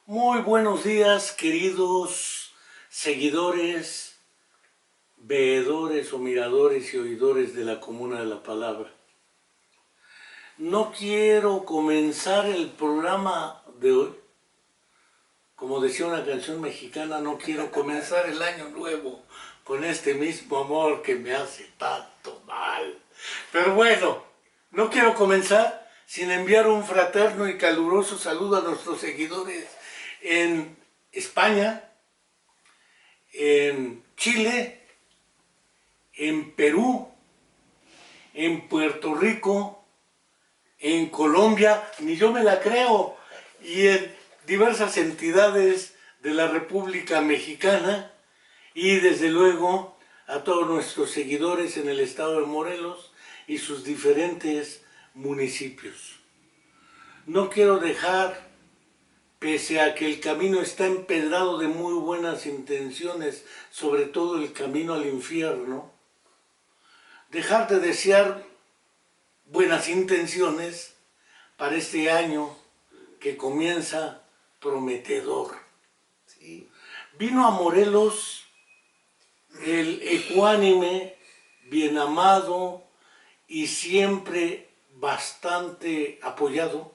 Muy buenos días, queridos seguidores, veedores o miradores y oidores de la Comuna de la Palabra. No quiero comenzar el programa de hoy, como decía una canción mexicana, no quiero comenzar el año nuevo con este mismo amor que me hace tanto mal. Pero bueno, no quiero comenzar sin enviar un fraterno y caluroso saludo a nuestros seguidores en España, en Chile, en Perú, en Puerto Rico, en Colombia, ni yo me la creo, y en diversas entidades de la República Mexicana, y desde luego a todos nuestros seguidores en el estado de Morelos y sus diferentes municipios. No quiero dejar, pese a que el camino está empedrado de muy buenas intenciones, sobre todo el camino al infierno, dejar de desear buenas intenciones para este año que comienza prometedor. Sí. Vino a Morelos el ecuánime, bien amado y siempre bastante apoyado,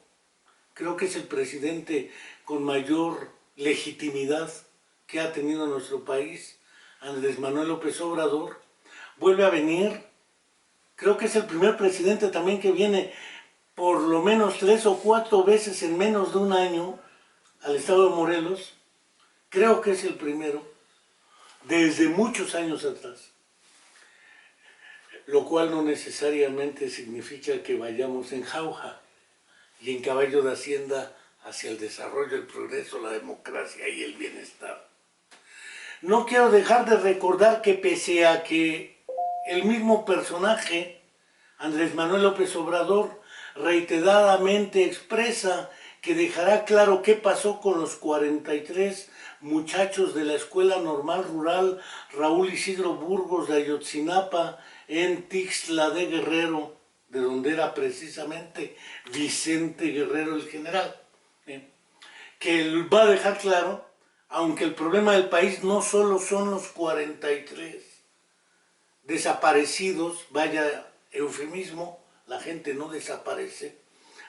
creo que es el presidente con mayor legitimidad que ha tenido nuestro país, Andrés Manuel López Obrador, vuelve a venir. Creo que es el primer presidente también que viene por lo menos 3 o 4 veces en menos de un año al estado de Morelos. Creo que es el primero desde muchos años atrás, lo cual no necesariamente significa que vayamos en jauja y en caballo de hacienda hacia el desarrollo, el progreso, la democracia y el bienestar. No quiero dejar de recordar que pese a que el mismo personaje, Andrés Manuel López Obrador, reiteradamente expresa que dejará claro qué pasó con los 43 muchachos de la Escuela Normal Rural Raúl Isidro Burgos de Ayotzinapa en Tixla de Guerrero, de donde era precisamente Vicente Guerrero el general, que va a dejar claro, aunque el problema del país no solo son los 43 desaparecidos, vaya eufemismo, la gente no desaparece,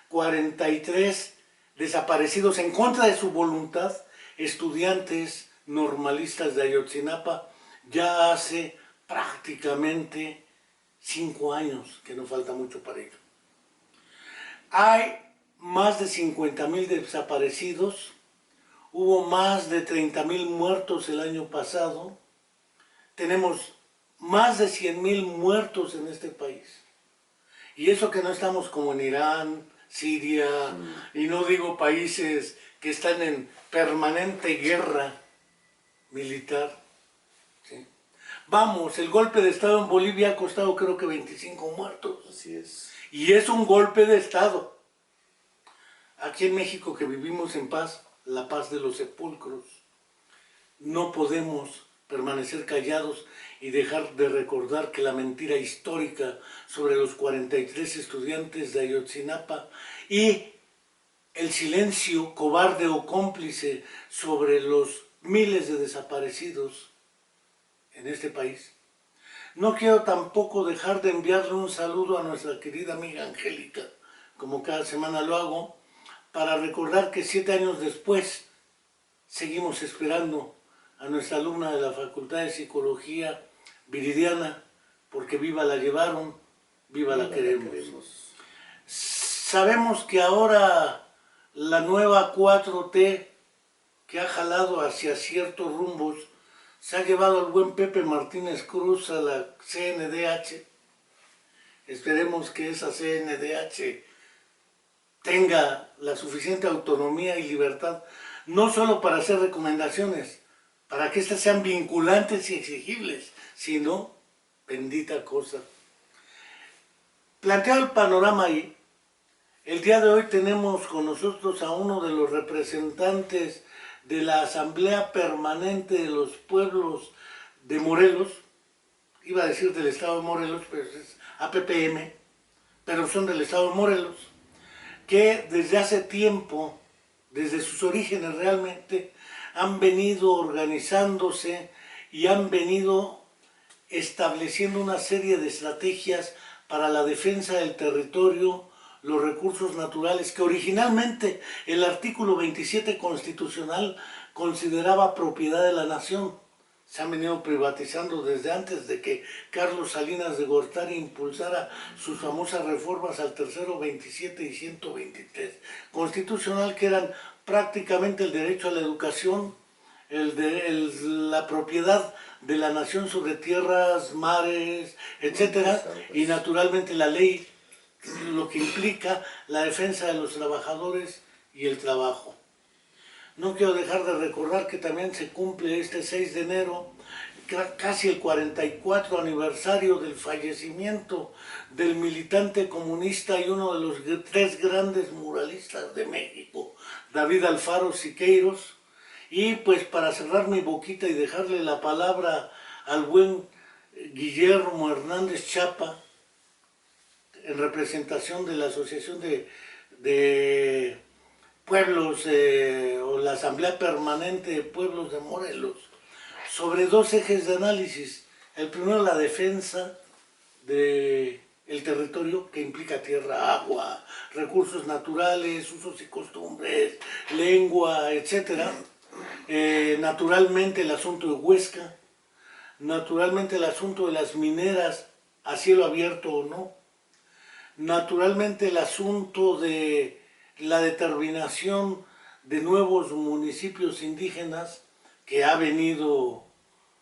43 desaparecidos en contra de su voluntad, estudiantes normalistas de Ayotzinapa, ya hace prácticamente 5 años, que no falta mucho para ello. Hay más de 50,000 desaparecidos, hubo más de 30,000 muertos el año pasado, tenemos más de 100,000 muertos en este país. Y eso que no estamos como en Irán, Siria, y no digo países que están en permanente guerra militar. ¿Sí? Vamos, el golpe de Estado en Bolivia ha costado creo que 25 muertos. Así es. Y es un golpe de Estado. Aquí en México, que vivimos en paz, la paz de los sepulcros, no podemos permanecer callados y dejar de recordar que la mentira histórica sobre los 43 estudiantes de Ayotzinapa y el silencio cobarde o cómplice sobre los miles de desaparecidos en este país. No quiero tampoco dejar de enviarle un saludo a nuestra querida amiga Angélica, como cada semana lo hago, para recordar que 7 años después seguimos esperando a nuestra alumna de la Facultad de Psicología, Viridiana, porque viva la llevaron, viva la queremos. Sabemos que ahora la nueva 4T, que ha jalado hacia ciertos rumbos, se ha llevado al buen Pepe Martínez Cruz a la CNDH. Esperemos que esa CNDH tenga la suficiente autonomía y libertad, no solo para hacer recomendaciones, para que éstas sean vinculantes y exigibles, sino, bendita cosa. Planteado el panorama ahí, el día de hoy tenemos con nosotros a uno de los representantes de la Asamblea Permanente de los Pueblos de Morelos, iba a decir del Estado de Morelos, pero es APPM, pero son del Estado de Morelos, que desde hace tiempo desde sus orígenes realmente, han venido organizándose y han venido estableciendo una serie de estrategias para la defensa del territorio, los recursos naturales, que originalmente el artículo 27 constitucional consideraba propiedad de la nación. Se han venido privatizando desde antes de que Carlos Salinas de Gortari impulsara sus famosas reformas al tercero, 27 y 123 constitucional, que eran prácticamente el derecho a la educación, la propiedad de la nación sobre tierras, mares, etcétera, y naturalmente la ley, lo que implica la defensa de los trabajadores y el trabajo. No quiero dejar de recordar que también se cumple este 6 de enero casi el 44 aniversario del fallecimiento del militante comunista y uno de los 3 grandes muralistas de México, David Alfaro Siqueiros. Y pues para cerrar mi boquita y dejarle la palabra al buen Guillermo Hernández Chapa, en representación de la Asociación de Pueblos o la Asamblea Permanente de Pueblos de Morelos, sobre 2 ejes de análisis. El primero, la defensa del territorio, que implica tierra, agua, recursos naturales, usos y costumbres, lengua, etcétera. Naturalmente el asunto de Huesca, naturalmente el asunto de las mineras a cielo abierto o no, naturalmente el asunto de la determinación de nuevos municipios indígenas, que ha venido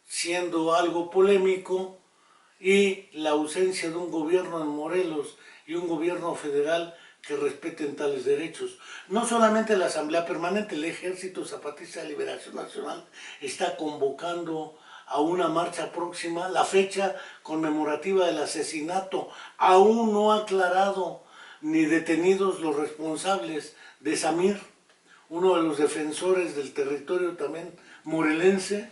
siendo algo polémico, y la ausencia de un gobierno en Morelos y un gobierno federal que respeten tales derechos. No solamente la Asamblea Permanente, el Ejército Zapatista de Liberación Nacional está convocando a una marcha próxima. La fecha conmemorativa del asesinato aún no ha aclarado ni detenidos los responsables de Samir, uno de los defensores del territorio también morelense,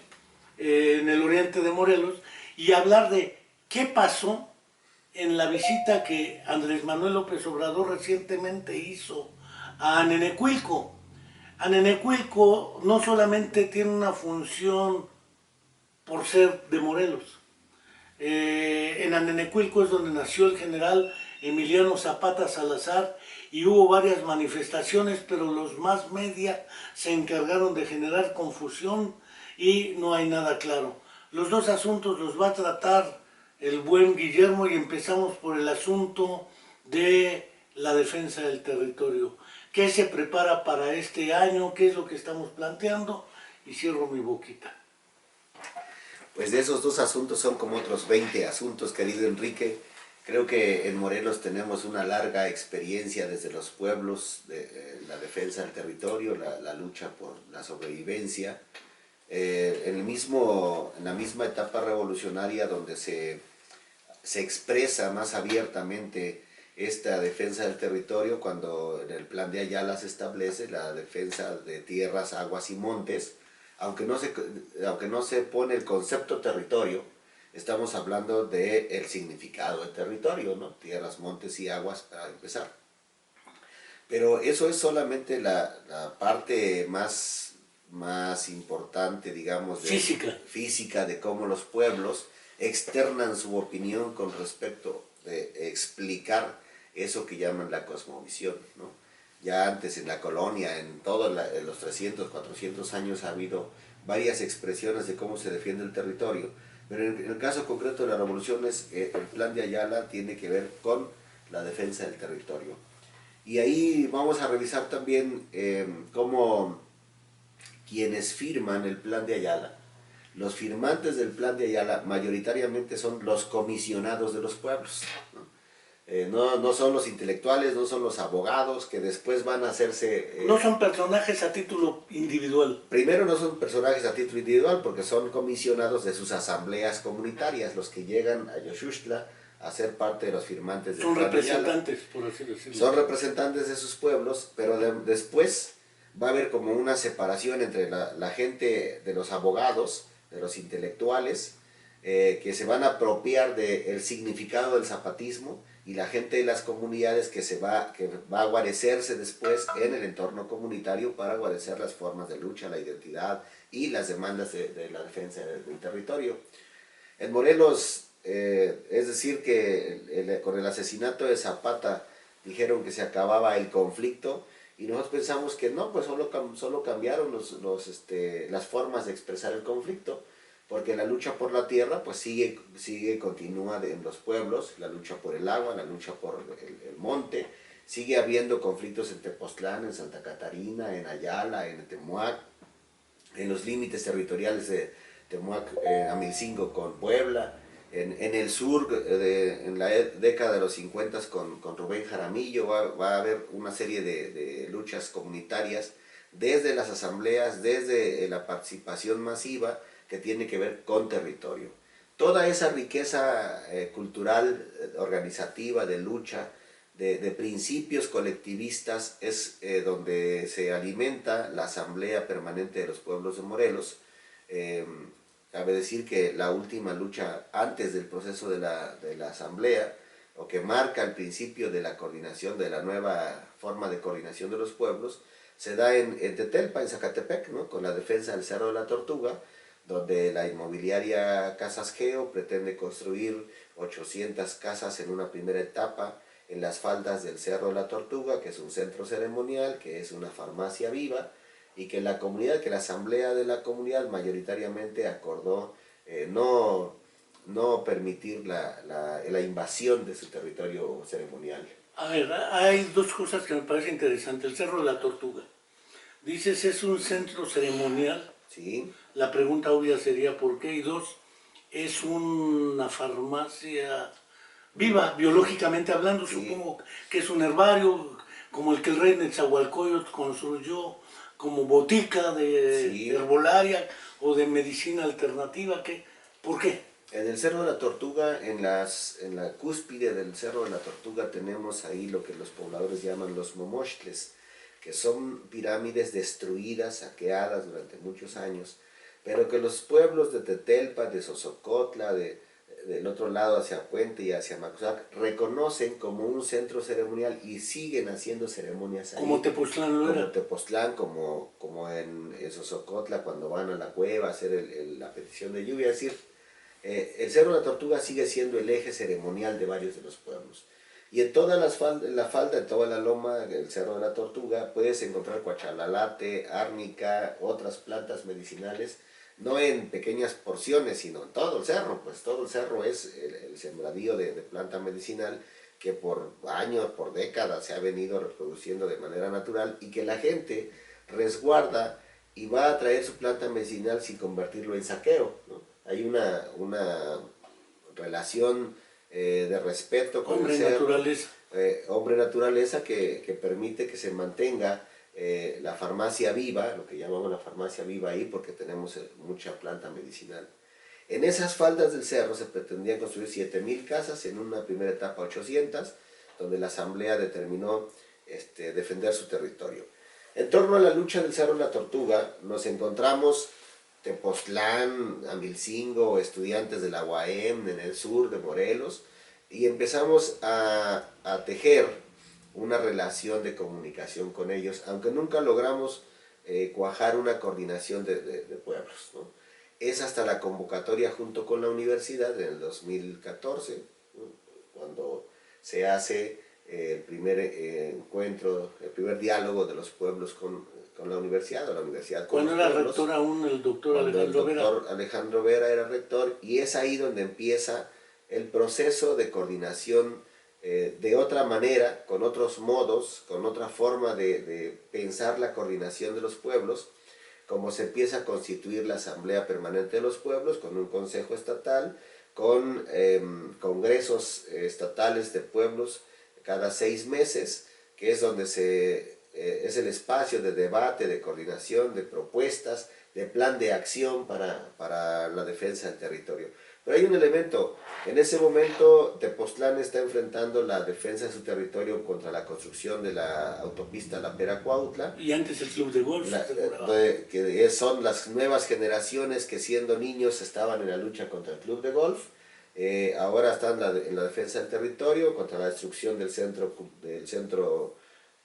en el oriente de Morelos, y hablar de qué pasó en la visita que Andrés Manuel López Obrador recientemente hizo a Anenecuilco. Anenecuilco no solamente tiene una función por ser de Morelos. En Anenecuilco es donde nació el general Emiliano Zapata Salazar y hubo varias manifestaciones, pero los más media se encargaron de generar confusión y no hay nada claro. Los 2 asuntos los va a tratar el buen Guillermo y empezamos por el asunto de la defensa del territorio. ¿Qué se prepara para este año? ¿Qué es lo que estamos planteando? Y cierro mi boquita. Pues de esos 2 asuntos son como otros 20 asuntos, querido Enrique. Creo que en Morelos tenemos una larga experiencia desde los pueblos, de la defensa del territorio, la lucha por la sobrevivencia. En la misma etapa revolucionaria donde se expresa más abiertamente esta defensa del territorio, cuando en el Plan de Ayala se establece la defensa de tierras, aguas y montes, aunque no se pone el concepto territorio, estamos hablando del significado del territorio, ¿no? Tierras, montes y aguas para empezar. Pero eso es solamente la parte más importante, digamos, física de cómo los pueblos externan su opinión con respecto de explicar eso que llaman la cosmovisión, ¿no? Ya antes en la colonia, en los 300, 400 años ha habido varias expresiones de cómo se defiende el territorio, pero en el caso concreto de la revolución el Plan de Ayala tiene que ver con la defensa del territorio. Y ahí vamos a revisar también cómo quienes firman el Plan de Ayala, los firmantes del Plan de Ayala mayoritariamente son los comisionados de los pueblos, ¿no? No son los intelectuales, no son los abogados que después van a hacerse... no son personajes a título individual. Primero no son personajes a título individual porque son comisionados de sus asambleas comunitarias, los que llegan a Yoshustla a ser parte de los firmantes del Plan de Ayala. Son representantes, por así decirlo. Son representantes de sus pueblos, pero después va a haber como una separación entre la gente de los abogados, de los intelectuales, que se van a apropiar del significado del zapatismo y la gente de las comunidades que va a guarecerse después en el entorno comunitario para guarecer las formas de lucha, la identidad y las demandas de la defensa del territorio. En Morelos, es decir que con el asesinato de Zapata dijeron que se acababa el conflicto, y nosotros pensamos que no, pues solo cambiaron las formas de expresar el conflicto, porque la lucha por la tierra pues continúa en los pueblos, la lucha por el agua, la lucha por el monte, sigue habiendo conflictos en Tepoztlán, en Santa Catarina, en Ayala, en Temuac, en los límites territoriales de Temuac, Amilcingo con Puebla, en el sur, en la década de los 50 con Rubén Jaramillo, va a haber una serie de luchas comunitarias, desde las asambleas, desde la participación masiva, que tiene que ver con territorio. Toda esa riqueza cultural, organizativa, de lucha, de principios colectivistas, es donde se alimenta la Asamblea Permanente de los Pueblos de Morelos. Cabe decir que la última lucha antes del proceso de la Asamblea, o que marca el principio de la coordinación, de la nueva forma de coordinación de los pueblos, se da en Tetelpa, en Zacatepec, ¿no? Con la defensa del Cerro de la Tortuga, donde la inmobiliaria Casas Geo pretende construir 800 casas en una primera etapa en las faldas del Cerro de la Tortuga, que es un centro ceremonial, que es una farmacia viva, y que la asamblea de la comunidad mayoritariamente acordó no permitir la invasión de su territorio ceremonial. A ver, hay dos cosas que me parecen interesantes. El Cerro de la Tortuga. Dices, es un centro ceremonial. Sí. La pregunta obvia sería ¿por qué? Y dos, es una farmacia viva, biológicamente hablando. Sí. Supongo que es un herbario como el que el rey Netzahualcóyotl construyó, como botica de sí. herbolaria o de medicina alternativa. ¿Por qué? En el Cerro de la Tortuga, en la cúspide del Cerro de la Tortuga, tenemos ahí lo que los pobladores llaman los momochtles, que son pirámides destruidas, saqueadas durante muchos años, pero que los pueblos de Tetelpa, de Sosocotla, del otro lado hacia Puente y hacia Macusac, reconocen como un centro ceremonial y siguen haciendo ceremonias ahí. Como Tepoztlán lo era. Como Tepoztlán, como en Sosocotla, cuando van a la cueva a hacer la petición de lluvia. Es decir, el Cerro de la Tortuga sigue siendo el eje ceremonial de varios de los pueblos. Y en toda la falda, en toda la loma del Cerro de la Tortuga, puedes encontrar cuachalalate, árnica, otras plantas medicinales, no en pequeñas porciones, sino en todo el cerro. Pues todo el cerro es el sembradío de planta medicinal que por años, por décadas se ha venido reproduciendo de manera natural, y que la gente resguarda y va a traer su planta medicinal sin convertirlo en saqueo, ¿no? Hay una relación de respeto con hombre el cerro, naturaleza. Hombre naturaleza, que permite que se mantenga la farmacia viva, lo que llamamos la farmacia viva ahí, porque tenemos mucha planta medicinal. En esas faldas del cerro se pretendían construir 7,000 casas, en una primera etapa 800, donde la asamblea determinó defender su territorio. En torno a la lucha del Cerro de la Tortuga nos encontramos Tepoztlán, Amilcingo, estudiantes de la UAM en el sur de Morelos, y empezamos a tejer una relación de comunicación con ellos, aunque nunca logramos cuajar una coordinación de pueblos, ¿no? Es hasta la convocatoria junto con la universidad en el 2014, ¿no? Cuando se hace el primer encuentro, el primer diálogo de los pueblos con la universidad, o la universidad con los pueblos. Cuando era rector aún el doctor Alejandro Vera. El doctor Alejandro Vera era rector, y es ahí donde empieza el proceso de coordinación de otra manera, con otros modos, con otra forma de pensar la coordinación de los pueblos, como se empieza a constituir la Asamblea Permanente de los Pueblos, con un consejo estatal, con congresos estatales de pueblos cada 6 meses, que es donde es el espacio de debate, de coordinación, de propuestas, de plan de acción para la defensa del territorio. Pero hay un elemento: en ese momento Tepoztlán está enfrentando la defensa de su territorio contra la construcción de la autopista La Pera-Cuautla. Y antes el club de golf. Que son las nuevas generaciones que, siendo niños, estaban en la lucha contra el club de golf. Ahora está en la defensa del territorio contra la destrucción del centro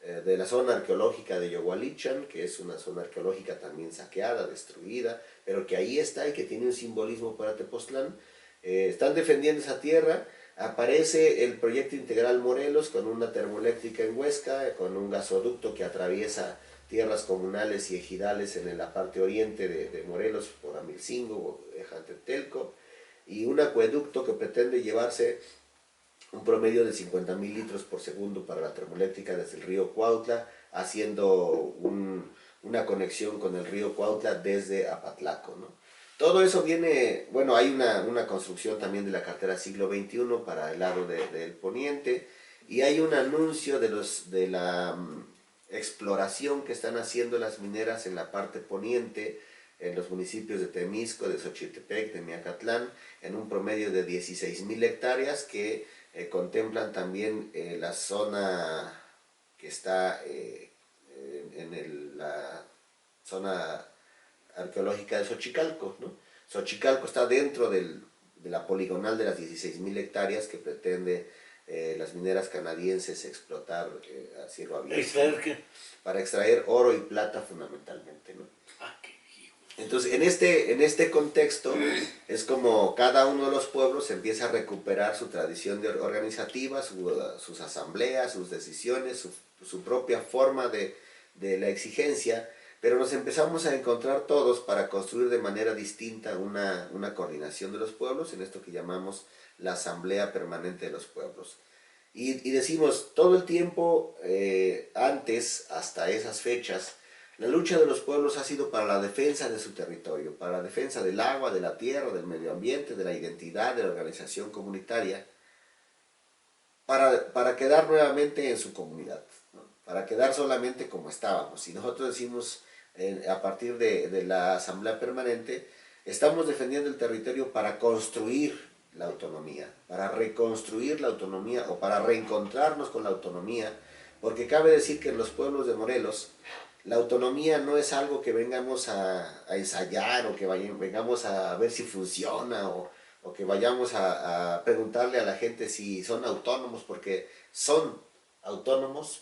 de la zona arqueológica de Yogualichan, que es una zona arqueológica también saqueada, destruida, pero que ahí está y que tiene un simbolismo para Tepoztlán. Están defendiendo esa tierra. Aparece el proyecto integral Morelos con una termoeléctrica en Huesca, con un gasoducto que atraviesa tierras comunales y ejidales en la parte oriente de Morelos por Amilcingo, Jantetelco, y un acueducto que pretende llevarse un promedio de 50,000 litros por segundo para la termoeléctrica desde el río Cuautla, haciendo una conexión con el río Cuautla desde Apatlaco, ¿no? Todo eso viene, bueno, hay una construcción también de la cartera siglo XXI para el lado del poniente, y hay un anuncio de la exploración que están haciendo las mineras en la parte poniente, en los municipios de Temisco, de Xochitepec, de Miacatlán, en un promedio de 16,000 hectáreas que contemplan también la zona que está la zona arqueológica de Xochicalco, ¿no? Xochicalco está dentro de la poligonal de las 16,000 hectáreas que pretende las mineras canadienses explotar a cielo abierto. ¿Extraer qué? Para extraer oro y plata fundamentalmente, ¿no? Ah, qué hijo. Entonces, en este contexto, es como cada uno de los pueblos empieza a recuperar su tradición organizativa, sus asambleas, sus decisiones, su propia forma de la exigencia, pero nos empezamos a encontrar todos para construir de manera distinta una coordinación de los pueblos, en esto que llamamos la Asamblea Permanente de los Pueblos. Y decimos, todo el tiempo antes, hasta esas fechas, la lucha de los pueblos ha sido para la defensa de su territorio, para la defensa del agua, de la tierra, del medio ambiente, de la identidad, de la organización comunitaria, para quedar nuevamente en su comunidad, ¿no? Para quedar solamente como estábamos. Y nosotros decimos, a partir de la Asamblea Permanente, estamos defendiendo el territorio para construir la autonomía, para reconstruir la autonomía o para reencontrarnos con la autonomía, porque cabe decir que en los pueblos de Morelos, la autonomía no es algo que vengamos a ensayar o que vengamos a ver si funciona o que vayamos a preguntarle a la gente si son autónomos, porque son autónomos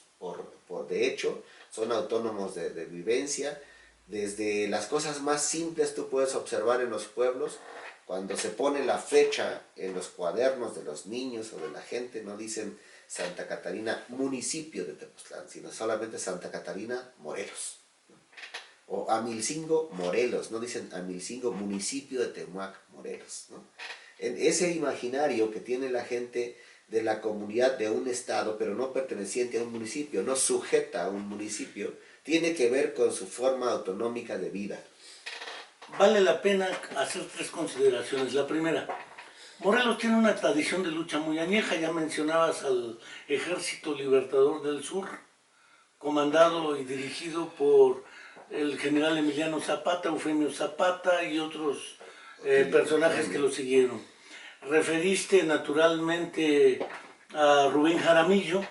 de hecho, son autónomos de vivencia. Desde las cosas más simples tú puedes observar en los pueblos, cuando se pone la fecha en los cuadernos de los niños o de la gente, no dicen Santa Catarina, municipio de Tepoztlán, sino solamente Santa Catarina, Morelos. O Amilcingo, Morelos, no dicen Amilcingo, municipio de Temuac, Morelos, ¿no? En ese imaginario que tiene la gente de la comunidad de un estado, pero no perteneciente a un municipio, no sujeta a un municipio, tiene que ver con su forma autonómica de vida. Vale la pena hacer tres consideraciones. La primera, Morelos tiene una tradición de lucha muy añeja. Ya mencionabas al Ejército Libertador del Sur, comandado y dirigido por el general Emiliano Zapata, Eufemio Zapata y otros personajes que lo siguieron. Referiste naturalmente a Rubén Jaramillo.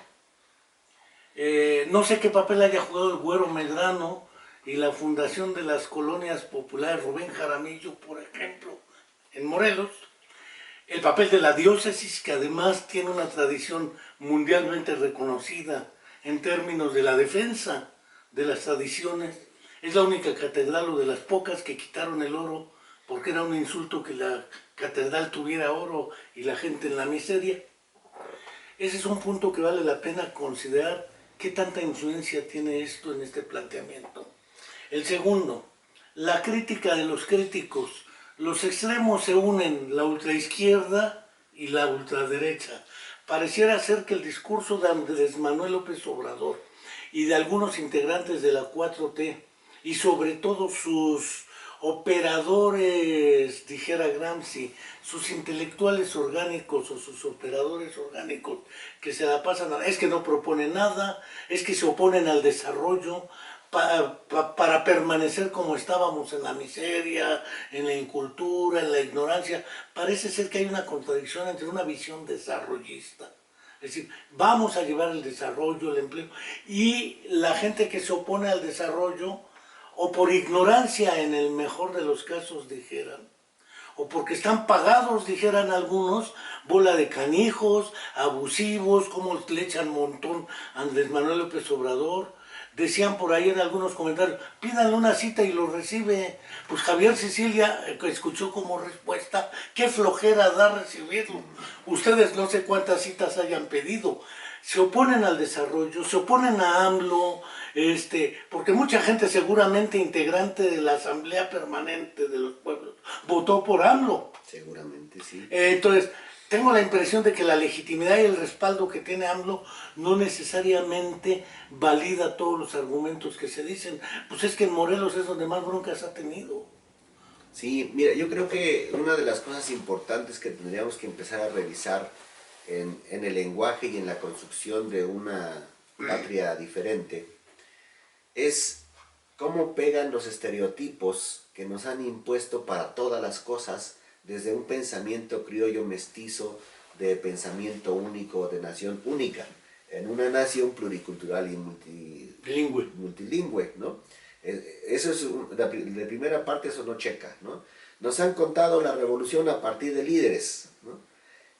No sé qué papel haya jugado el Güero Medrano y la fundación de las colonias populares Rubén Jaramillo, por ejemplo, en Morelos. El papel de la diócesis, que además tiene una tradición mundialmente reconocida en términos de la defensa de las tradiciones. Es la única catedral o de las pocas que quitaron el oro porque era un insulto que la catedral tuviera oro y la gente en la miseria. Ese es un punto que vale la pena considerar qué tanta influencia tiene esto en este planteamiento. El segundo, la crítica de los críticos. Los extremos se unen, la ultraizquierda y la ultraderecha. Pareciera ser que el discurso de Andrés Manuel López Obrador y de algunos integrantes de la 4T, y sobre todo sus operadores, dijera Gramsci, sus intelectuales orgánicos o sus operadores orgánicos que se la pasan es que no proponen nada, es que se oponen al desarrollo para permanecer como estábamos en la miseria, en la incultura, en la ignorancia. Parece ser que hay una contradicción entre una visión desarrollista, es decir, vamos a llevar el desarrollo, el empleo, y la gente que se opone al desarrollo, o por ignorancia en el mejor de los casos dijeran, o porque están pagados, dijeran algunos, bola de canijos, abusivos, como le echan montón a Andrés Manuel López Obrador. Decían por ahí en algunos comentarios, pídanle una cita y lo recibe. Pues Javier Sicilia escuchó como respuesta, qué flojera da recibirlo. Ustedes no sé cuántas citas hayan pedido. Se oponen al desarrollo, se oponen a AMLO, porque mucha gente seguramente integrante de la Asamblea Permanente de los Pueblos votó por AMLO. Seguramente, sí. Entonces, tengo la impresión de que la legitimidad y el respaldo que tiene AMLO no necesariamente valida todos los argumentos que se dicen. Pues es que en Morelos es donde más broncas ha tenido. Sí, mira, yo creo que una de las cosas importantes que tendríamos que empezar a revisar en el lenguaje y en la construcción de una patria diferente es cómo pegan los estereotipos que nos han impuesto para todas las cosas desde un pensamiento criollo mestizo, de pensamiento único, de nación única, en una nación pluricultural y multilingüe, ¿no? Eso es, de primera parte eso no checa, ¿no? Nos han contado la revolución a partir de líderes, ¿no?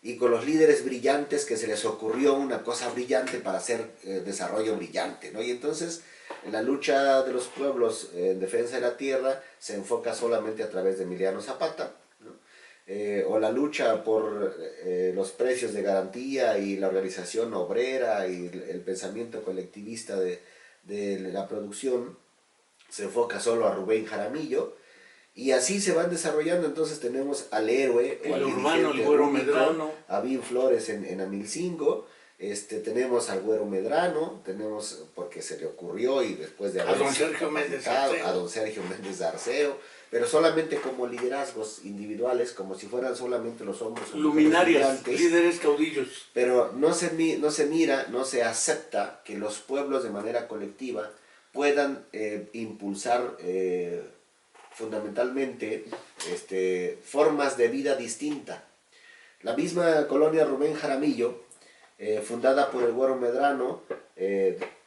Y con los líderes brillantes que se les ocurrió una cosa brillante para hacer desarrollo brillante, ¿no? Y entonces la lucha de los pueblos en defensa de la tierra se enfoca solamente a través de Emiliano Zapata, ¿no? O la lucha por los precios de garantía y la organización obrera y el pensamiento colectivista de la producción se enfoca solo a Rubén Jaramillo. Y así se van desarrollando, entonces tenemos al héroe, el urbano, el Güero Medrano, a Vin Flores en Amilcingo, tenemos al Güero Medrano, tenemos, porque se le ocurrió y después de haber a don Sergio Méndez Arceo, a don Sergio Méndez Arceo, pero solamente como liderazgos individuales, como si fueran solamente los hombres luminarias, líderes caudillos. Pero no se mira, no se acepta que los pueblos de manera colectiva puedan impulsar fundamentalmente formas de vida distinta. La misma colonia Rubén Jaramillo, fundada por el Güero Medrano,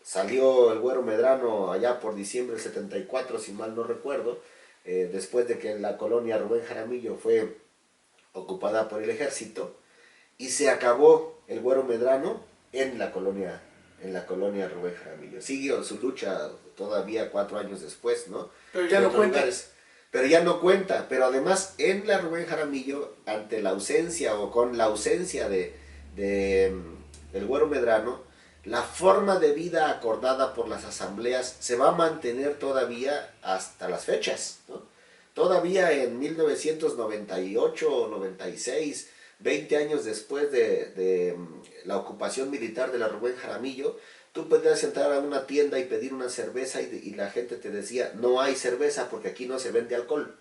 salió el Güero Medrano allá por diciembre del 74, si mal no recuerdo, después de que la colonia Rubén Jaramillo fue ocupada por el ejército, y se acabó el Güero Medrano en la colonia Rubén Jaramillo. Siguió su lucha todavía 4 años después, ¿no? Pero ya no cuenta. Pero ya no cuenta, pero además en la Rubén Jaramillo, ante la ausencia o con la ausencia del Güero Medrano, la forma de vida acordada por las asambleas se va a mantener todavía hasta las fechas, ¿no? Todavía en 1998 o 96, 20 años después de la ocupación militar de la Rubén Jaramillo, tú podías entrar a una tienda y pedir una cerveza y la gente te decía, no hay cerveza porque aquí no se vende alcohol.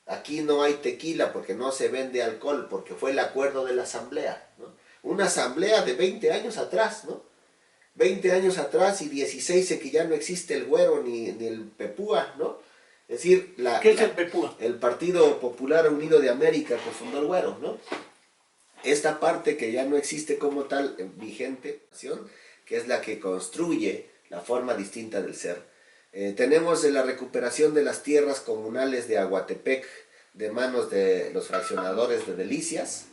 Aquí no hay tequila porque no se vende alcohol, porque fue el acuerdo de la asamblea, ¿no? Una asamblea de 20 años atrás, ¿no? 20 años atrás y 16 que ya no existe el Güero ni el Pepúa, ¿no? Es decir, ¿qué es el Pepúa? El Partido Popular Unido de América que fundó el Güero, ¿no? Esta parte que ya no existe como tal vigente, que es la que construye la forma distinta del ser. Tenemos la recuperación de las tierras comunales de Aguatepec de manos de los fraccionadores de Delicias,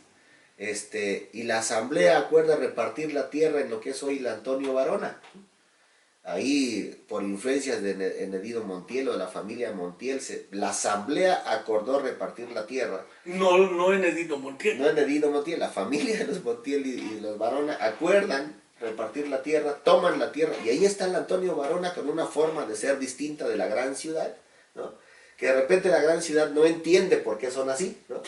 y la asamblea acuerda repartir la tierra en lo que es hoy la Antonio Varona. Ahí, por influencias de Enedido Montiel o de la familia Montiel, la asamblea acordó repartir la tierra. No Enedido Montiel. No Enedido Montiel, la familia de los Montiel y los Varona acuerdan repartir la tierra, toman la tierra, y ahí está el Antonio Varona con una forma de ser distinta de la gran ciudad, ¿no? Que de repente la gran ciudad no entiende por qué son así, ¿no?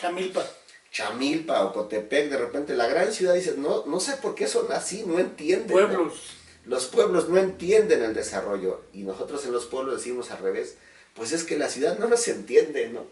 Chamilpa o Cotepec, de repente la gran ciudad dice, no sé por qué son así, no entienden. Pueblos. ¿No? Los pueblos no entienden el desarrollo, y nosotros en los pueblos decimos al revés, pues es que la ciudad no nos entiende, ¿no?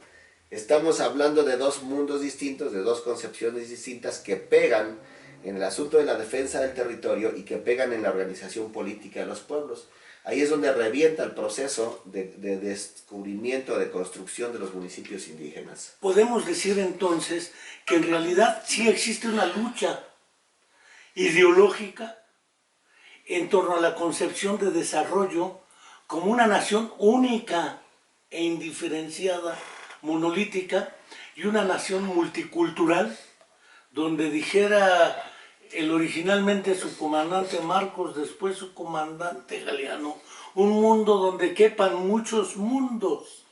Estamos hablando de dos mundos distintos, de dos concepciones distintas que pegan en el asunto de la defensa del territorio y que pegan en la organización política de los pueblos. Ahí es donde revienta el proceso de descubrimiento, de construcción de los municipios indígenas. Podemos decir entonces que en realidad sí existe una lucha ideológica en torno a la concepción de desarrollo como una nación única e indiferenciada, monolítica, y una nación multicultural, donde dijera el originalmente su comandante Marcos, después su comandante Galeano, un mundo donde quepan muchos mundos,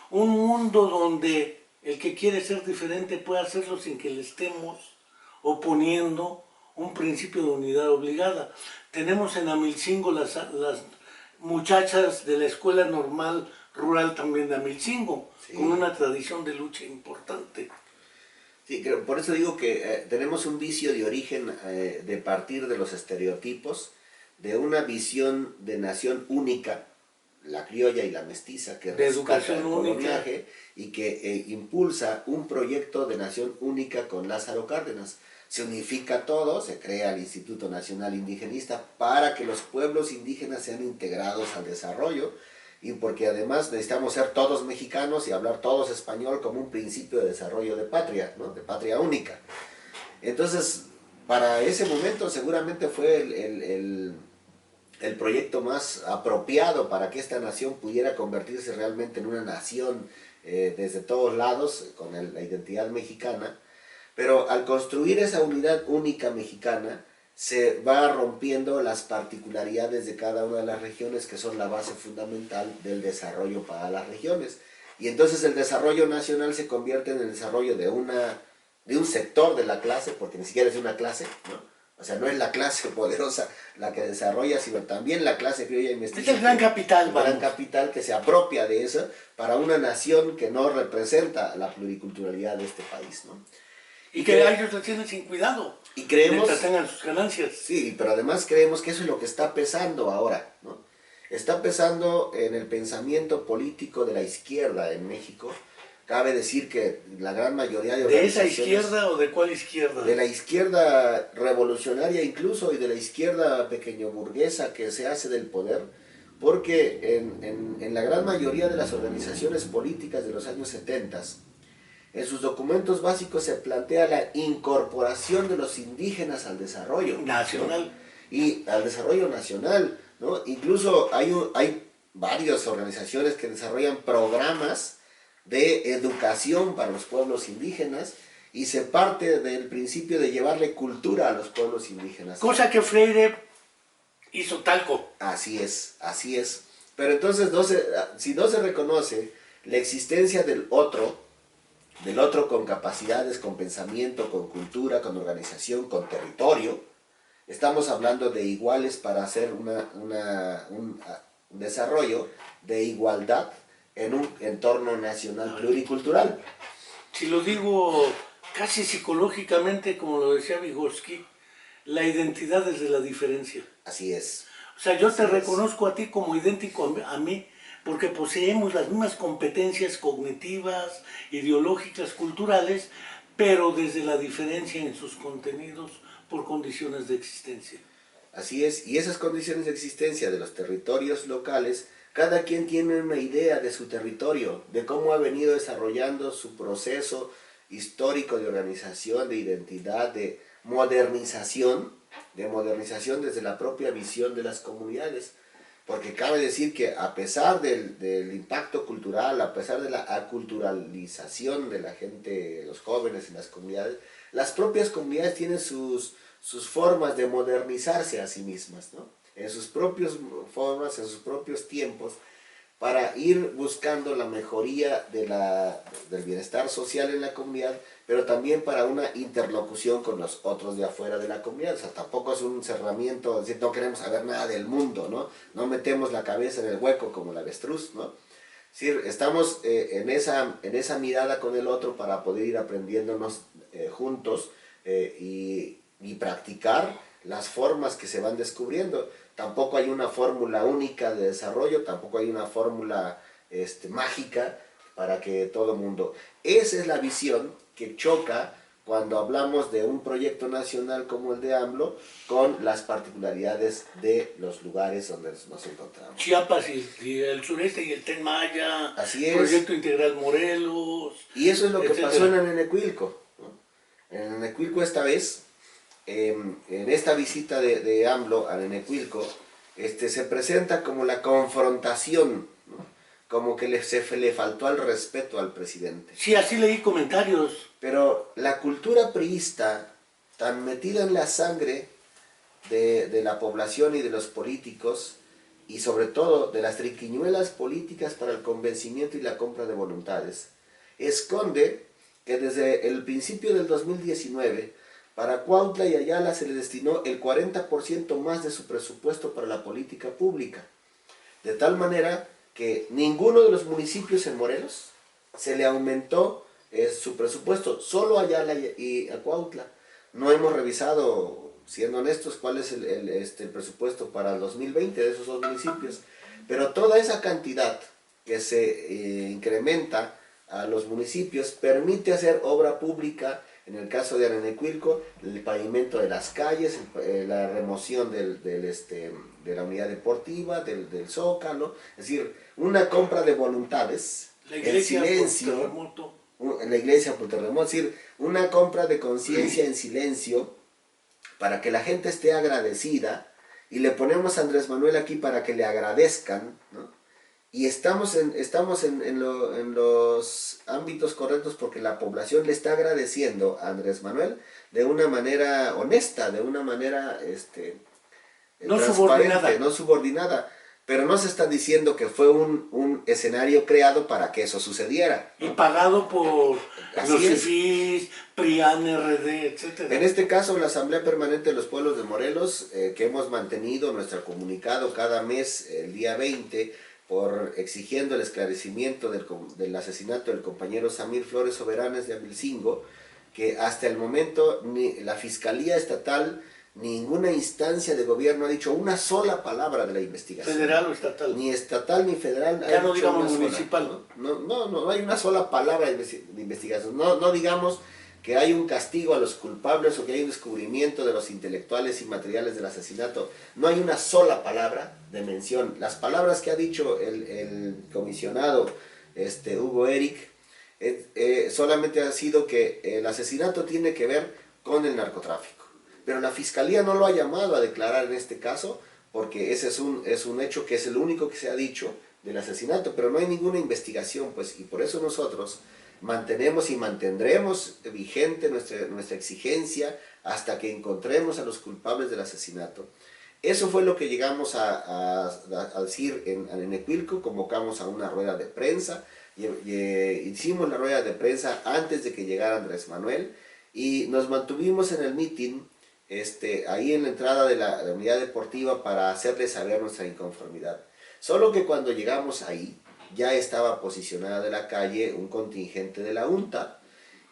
un mundo donde el que quiere ser diferente puede hacerlo sin que le estemos oponiendo un principio de unidad obligada. Tenemos en Amilcingo las muchachas de la Escuela Normal Rural también de Amilcingo, sí, con una tradición de lucha importante. Sí, por eso digo que tenemos un vicio de origen de partir de los estereotipos, de una visión de nación única, la criolla y la mestiza, que rescata el coloniaje y que impulsa un proyecto de nación única con Lázaro Cárdenas. Se unifica todo, se crea el Instituto Nacional Indigenista para que los pueblos indígenas sean integrados al desarrollo, y porque además necesitamos ser todos mexicanos y hablar todos español como un principio de desarrollo de patria, ¿no? De patria única. Entonces, para ese momento seguramente fue el proyecto más apropiado para que esta nación pudiera convertirse realmente en una nación desde todos lados, con la identidad mexicana. Pero al construir esa unidad única mexicana, se va rompiendo las particularidades de cada una de las regiones, que son la base fundamental del desarrollo para las regiones. Y entonces el desarrollo nacional se convierte en el desarrollo de un sector de la clase, porque ni siquiera es una clase, ¿no? O sea, no es la clase poderosa la que desarrolla, sino también la clase criolla y mestiza. Es el gran capital, el gran capital que se apropia de eso para una nación que no representa la pluriculturalidad de este país, ¿no? Y que ellos lo tienen sin cuidado. Y creemos, mientras tengan sus ganancias. Sí, pero además creemos que eso es lo que está pesando ahora, ¿no? Está pesando en el pensamiento político de la izquierda en México. Cabe decir que la gran mayoría de organizaciones... ¿De esa izquierda o de cuál izquierda? De la izquierda revolucionaria incluso, y de la izquierda pequeño burguesa que se hace del poder, porque en la gran mayoría de las organizaciones políticas de los años 70, en sus documentos básicos se plantea la incorporación de los indígenas al desarrollo nacional, ¿no? Y al desarrollo nacional, ¿no? Incluso hay varias organizaciones que desarrollan programas de educación para los pueblos indígenas, y se parte del principio de llevarle cultura a los pueblos indígenas. Cosa que Freire hizo talco. Así es, así es. Pero entonces si no se reconoce la existencia del otro con capacidades, con pensamiento, con cultura, con organización, con territorio, estamos hablando de iguales para hacer un desarrollo de igualdad en un entorno nacional pluricultural. Si lo digo casi psicológicamente, como lo decía Vygotsky, la identidad es de la diferencia. Así es. O sea, yo te reconozco a ti como idéntico a mí, porque poseemos las mismas competencias cognitivas, ideológicas, culturales, pero desde la diferencia en sus contenidos por condiciones de existencia. Así es, y esas condiciones de existencia de los territorios locales, cada quien tiene una idea de su territorio, de cómo ha venido desarrollando su proceso histórico de organización, de identidad, de modernización desde la propia visión de las comunidades. Porque cabe decir que a pesar del impacto cultural, a pesar de la aculturalización de la gente, los jóvenes en las comunidades, las propias comunidades tienen sus formas de modernizarse a sí mismas, ¿no? En sus propias formas, en sus propios tiempos, para ir buscando la mejoría del bienestar social en la comunidad, pero también para una interlocución con los otros de afuera de la comunidad. O sea, tampoco es un cerramiento, es decir, no queremos saber nada del mundo, ¿no? No metemos la cabeza en el hueco como el avestruz, ¿no? Es decir, estamos en esa mirada con el otro para poder ir aprendiéndonos juntos y practicar las formas que se van descubriendo. Tampoco hay una fórmula única de desarrollo, tampoco hay una fórmula mágica para que todo el mundo... Esa es la visión que choca cuando hablamos de un proyecto nacional como el de AMLO con las particularidades de los lugares donde nos encontramos. Chiapas y el sureste y el Tren Maya, así es. Proyecto Integral Morelos... Y eso es lo que pasó en Nenecuilco, ¿no? En Nenecuilco esta vez... En esta visita de AMLO a Nenecuilco, se presenta como la confrontación, ¿no? como que le faltó al respeto al presidente. Sí, así leí comentarios. Pero la cultura priista, tan metida en la sangre de la población y de los políticos, y sobre todo de las triquiñuelas políticas para el convencimiento y la compra de voluntades, esconde que desde el principio del 2019, para Cuautla y Ayala se le destinó el 40% más de su presupuesto para la política pública. De tal manera que ninguno de los municipios en Morelos se le aumentó su presupuesto, solo Ayala y a Cuautla. No hemos revisado, siendo honestos, cuál es el presupuesto para el 2020 de esos dos municipios, pero toda esa cantidad que se incrementa a los municipios permite hacer obra pública. En el caso de Arenecuilco, el pavimento de las calles, la remoción de la unidad deportiva, del Zócalo, es decir, una compra de voluntades en silencio, la iglesia por terremoto, es decir, una compra de conciencia en silencio para que la gente esté agradecida, y le ponemos a Andrés Manuel aquí para que le agradezcan, ¿no? Y estamos en los ámbitos correctos porque la población le está agradeciendo a Andrés Manuel de una manera honesta, de una manera no transparente, no subordinada. Pero no se está diciendo que fue un escenario creado para que eso sucediera, ¿no? Y pagado por Así los es. FIFIs, PRIAN, RD, etc. En este caso, la Asamblea Permanente de los Pueblos de Morelos, que hemos mantenido nuestro comunicado cada mes, el día 20, exigiendo el esclarecimiento del asesinato del compañero Samir Flores Soberanes de Amilcingo, que hasta el momento ni la Fiscalía Estatal, ninguna instancia de gobierno ha dicho una sola palabra de la investigación. ¿Federal o estatal? Ni estatal ni federal. Ya no digamos municipal. No hay una sola palabra de investigación. No digamos que hay un castigo a los culpables o que hay un descubrimiento de los intelectuales y materiales del asesinato. No hay una sola palabra de mención. Las palabras que ha dicho el comisionado Hugo Eric solamente ha sido que el asesinato tiene que ver con el narcotráfico. Pero la Fiscalía no lo ha llamado a declarar en este caso, porque ese es un hecho que es el único que se ha dicho del asesinato, pero no hay ninguna investigación, pues, y por eso nosotros mantenemos y mantendremos vigente nuestra exigencia hasta que encontremos a los culpables del asesinato. Eso fue lo que llegamos a decir en Arenecuilco. Convocamos a una rueda de prensa, hicimos la rueda de prensa antes de que llegara Andrés Manuel, y nos mantuvimos en el mitin ahí en la entrada de la unidad deportiva para hacerles saber nuestra inconformidad. Solo que cuando llegamos ahí, ya estaba posicionada de la calle un contingente de la UNTA,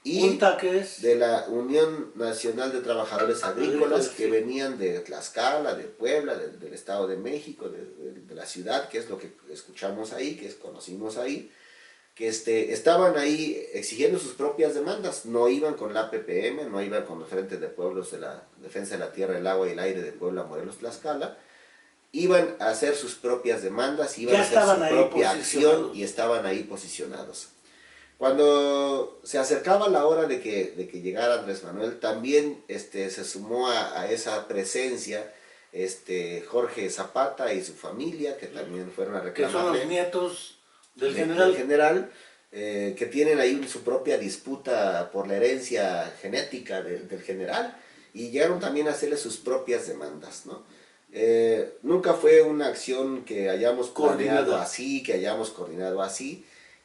y ¿UNTA qué es? de la Unión Nacional de Trabajadores Agrícolas, que venían de Tlaxcala, de Puebla, del Estado de México, de la ciudad, que es lo que escuchamos ahí, que conocimos ahí, que estaban ahí exigiendo sus propias demandas. No iban con la PPM, no iban con el Frente de Pueblos de la Defensa de la Tierra, el Agua y el Aire de Puebla, Morelos, Tlaxcala. Iban a hacer sus propias demandas, iban a hacer su propia acción, y estaban ahí posicionados. Cuando se acercaba la hora de que llegara Andrés Manuel, también se sumó a esa presencia Jorge Zapata y su familia, que también fueron a reclamarle. Que son los nietos del general. Que tienen ahí su propia disputa por la herencia genética del general, y llegaron también a hacerle sus propias demandas, ¿no? Nunca fue una acción que hayamos coordinado así,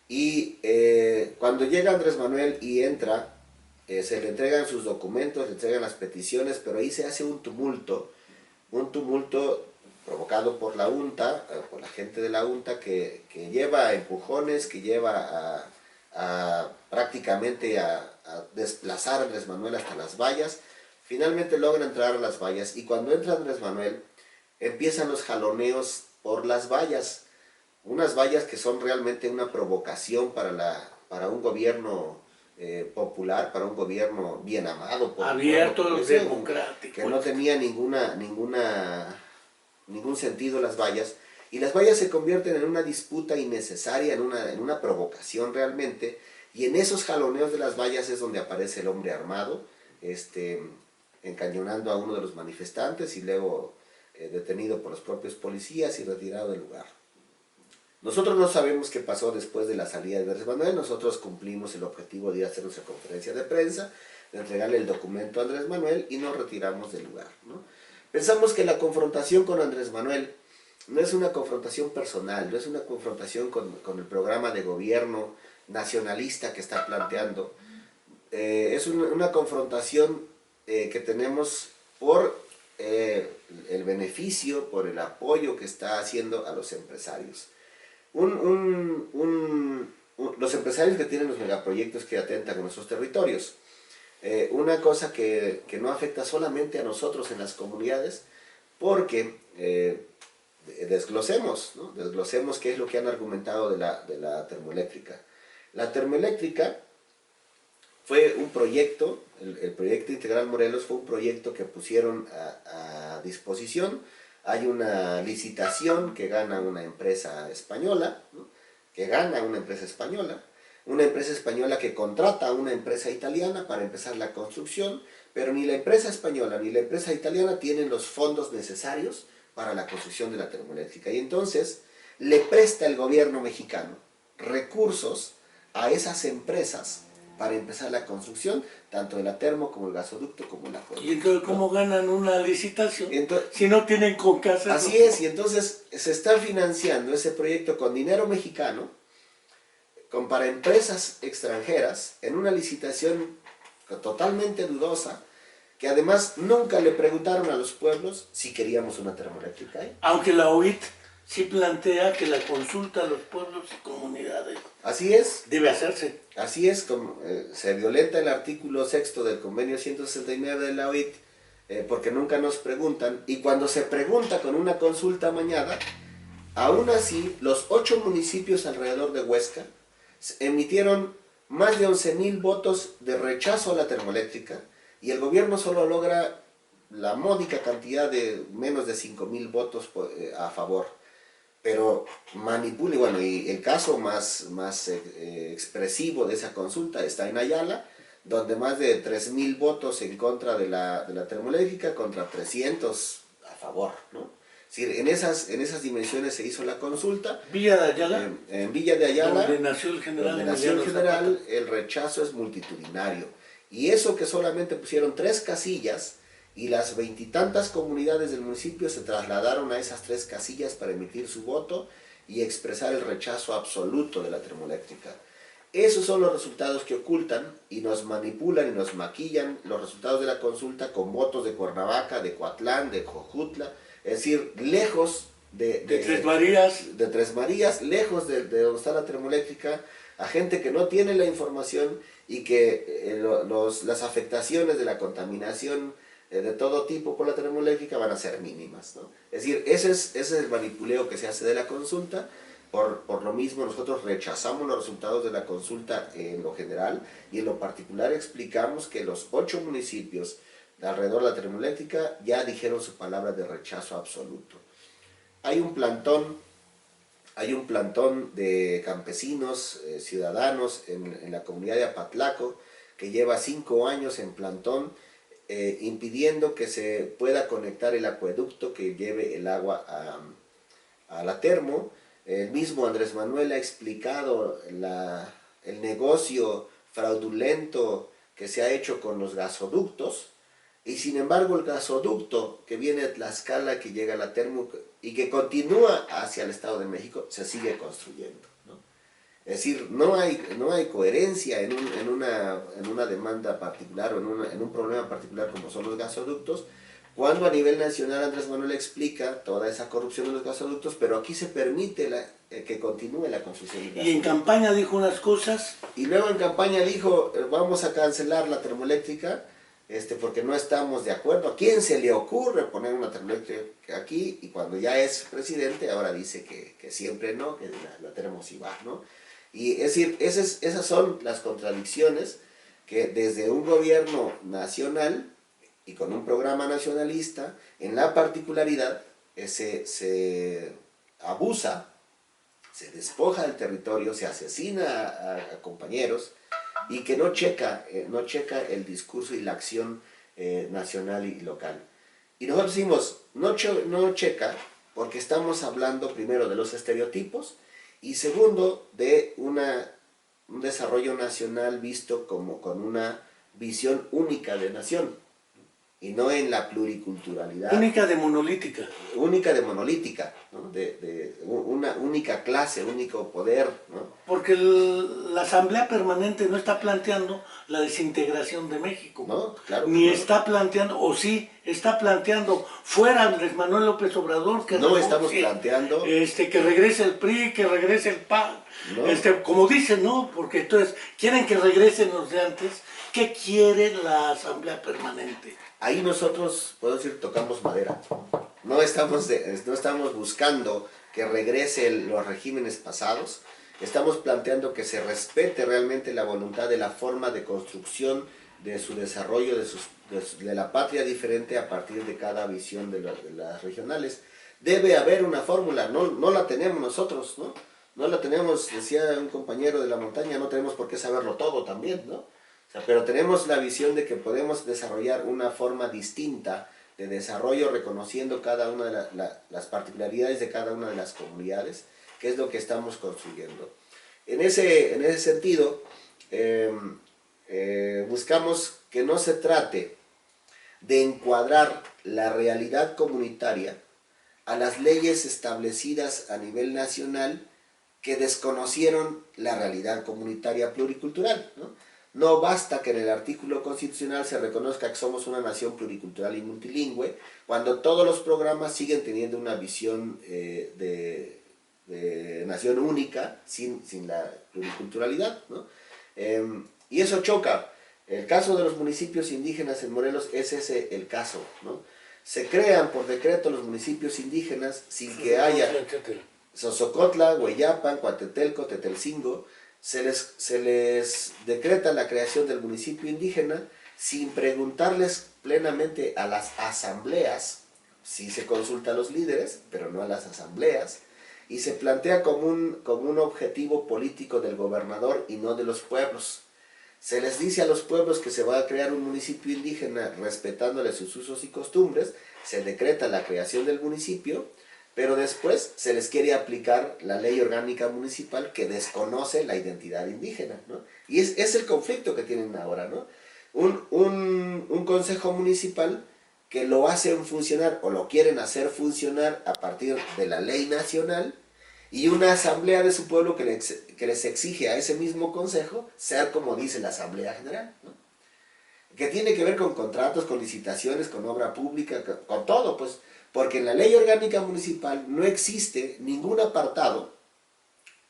y cuando llega Andrés Manuel y entra, se le entregan sus documentos, le entregan las peticiones, pero ahí se hace un tumulto provocado por la UNTA, por la gente de la UNTA, que lleva a empujones, que lleva prácticamente a desplazar a Andrés Manuel hasta las vallas. Finalmente logra entrar a las vallas, y cuando entra Andrés Manuel, empiezan los jaloneos por las vallas. Unas vallas que son realmente una provocación para un gobierno popular, para un gobierno bien amado. Abierto, democrático. Que no tenía ningún sentido las vallas, y las vallas se convierten en una disputa innecesaria, en una provocación realmente, y en esos jaloneos de las vallas es donde aparece el hombre armado, encañonando a uno de los manifestantes, y luego detenido por los propios policías y retirado del lugar. Nosotros no sabemos qué pasó después de la salida de Andrés Manuel. Nosotros cumplimos el objetivo de ir a hacer nuestra conferencia de prensa, de entregarle el documento a Andrés Manuel y nos retiramos del lugar, ¿no? Pensamos que la confrontación con Andrés Manuel no es una confrontación personal, no es una confrontación con el programa de gobierno nacionalista que está planteando. Es una confrontación que tenemos por el beneficio, por el apoyo que está haciendo a los empresarios. Los empresarios que tienen los megaproyectos que atentan a nuestros territorios. Una cosa que no afecta solamente a nosotros en las comunidades, porque desglosemos, ¿no? Desglosemos qué es lo que han argumentado de la termoeléctrica. La termoeléctrica fue un proyecto, el proyecto Integral Morelos fue un proyecto que pusieron a disposición. Hay una licitación que gana una empresa española, ¿no? Una empresa española que contrata a una empresa italiana para empezar la construcción, pero ni la empresa española ni la empresa italiana tienen los fondos necesarios para la construcción de la termoeléctrica. Y entonces le presta el gobierno mexicano recursos a esas empresas para empezar la construcción, tanto de la termo como el gasoducto como el acueducto. ¿Y entonces cómo ganan una licitación si no tienen con qué hacerlo? Así es, y entonces se está financiando ese proyecto con dinero mexicano, para empresas extranjeras, en una licitación totalmente dudosa, que además nunca le preguntaron a los pueblos si queríamos una termoeléctrica ahí. Aunque la OIT sí plantea que la consulta a los pueblos y comunidades así es, debe hacerse. Así es, se violenta el artículo 6 del convenio 169 de la OIT, porque nunca nos preguntan, y cuando se pregunta con una consulta amañada, aún así los 8 municipios alrededor de Huesca emitieron más de 11,000 votos de rechazo a la termoeléctrica, y el gobierno solo logra la módica cantidad de menos de 5,000 votos a favor. Pero manipula, y bueno, y el caso más expresivo de esa consulta está en Ayala, donde más de 3,000 votos en contra de la termoeléctrica contra 300 a favor, ¿no? Es decir, en esas dimensiones se hizo la consulta. Villa de Ayala. En Villa de Ayala, donde nació el general, el rechazo es multitudinario. Y eso que solamente pusieron 3 casillas, y las 20 y tantas comunidades del municipio se trasladaron a esas 3 casillas para emitir su voto y expresar el rechazo absoluto de la termoeléctrica. Esos son los resultados que ocultan y nos manipulan y nos maquillan los resultados de la consulta con votos de Cuernavaca, de Coatlán, de Jojutla, es decir, lejos de Tres Marías. De Tres Marías, lejos de donde está la termoeléctrica, a gente que no tiene la información y que las afectaciones de la contaminación de todo tipo por la termoeléctrica van a ser mínimas, ¿no? Es decir, ese es el manipuleo que se hace de la consulta. Por lo mismo nosotros rechazamos los resultados de la consulta en lo general, y en lo particular explicamos que los 8 municipios de alrededor de la termoeléctrica ya dijeron su palabra de rechazo absoluto. Hay un plantón de campesinos, ciudadanos en la comunidad de Apatlaco, que lleva 5 años en plantón, impidiendo que se pueda conectar el acueducto que lleve el agua a la termo. El mismo Andrés Manuel ha explicado el negocio fraudulento que se ha hecho con los gasoductos, y sin embargo el gasoducto que viene de Tlaxcala, que llega a la termo y que continúa hacia el Estado de México, se sigue construyendo, ¿no? Es decir, no hay coherencia en una demanda particular o en un problema particular como son los gasoductos, cuando a nivel nacional Andrés Manuel explica toda esa corrupción de los gasoductos, pero aquí se permite que continúe la construcción del gasoducto. Y en campaña dijo unas cosas. Y luego en campaña dijo, vamos a cancelar la termoeléctrica, porque no estamos de acuerdo. ¿A quién se le ocurre poner una termoeléctrica aquí? Y cuando ya es presidente, ahora dice que siempre no, que la tenemos y va, ¿no? Y es decir, esas son las contradicciones que desde un gobierno nacional y con un programa nacionalista, en la particularidad, se abusa, se despoja del territorio, se asesina a compañeros, y que no checa el discurso y la acción nacional y local. Y nosotros decimos, no checa, porque estamos hablando primero de los estereotipos, y segundo, de un desarrollo nacional visto como con una visión única de nación, y no en la pluriculturalidad. Única de monolítica. Única de monolítica, ¿no? De una única clase, único poder, ¿no? Porque la Asamblea Permanente no está planteando la desintegración de México. No, claro. Ni no. está planteando, o sí, está planteando fuera Andrés Manuel López Obrador, que no estamos planteando que regrese el PRI, que regrese el PAN, no. Como dicen, ¿no? Porque entonces quieren que regresen los de antes. ¿Qué quiere la Asamblea Permanente? Ahí nosotros, puedo decir, tocamos madera. No estamos buscando que regresen los regímenes pasados. Estamos planteando que se respete realmente la voluntad de la forma de construcción de su desarrollo, de la patria diferente a partir de cada visión de las regionales. Debe haber una fórmula, no la tenemos nosotros, ¿no? No la tenemos, decía un compañero de la montaña, no tenemos por qué saberlo todo también, ¿no? O sea, pero tenemos la visión de que podemos desarrollar una forma distinta de desarrollo reconociendo cada una de las particularidades de cada una de las comunidades, que es lo que estamos construyendo. En ese sentido, buscamos que no se trate de encuadrar la realidad comunitaria a las leyes establecidas a nivel nacional que desconocieron la realidad comunitaria pluricultural, ¿no? No basta que en el artículo constitucional se reconozca que somos una nación pluricultural y multilingüe, cuando todos los programas siguen teniendo una visión de nación única, sin la pluriculturalidad, ¿no? Y eso choca. El caso de los municipios indígenas en Morelos es ese el caso, ¿no? Se crean por decreto los municipios indígenas sin que haya Sosocotla, Hueyapan, Coatetelco, Tetelcingo. Se les decreta la creación del municipio indígena sin preguntarles plenamente a las asambleas. Sí se consulta a los líderes, pero no a las asambleas, y se plantea como un objetivo político del gobernador y no de los pueblos. Se les dice a los pueblos que se va a crear un municipio indígena respetándole sus usos y costumbres, se decreta la creación del municipio, pero después se les quiere aplicar la ley orgánica municipal que desconoce la identidad indígena, ¿no? Y es el conflicto que tienen ahora, ¿no? Un consejo municipal que lo hacen funcionar o lo quieren hacer funcionar a partir de la ley nacional, y una asamblea de su pueblo que les exige a ese mismo consejo ser como dice la asamblea general, ¿no? Que tiene que ver con contratos, con licitaciones, con obra pública, con todo, pues. Porque en la ley orgánica municipal no existe ningún apartado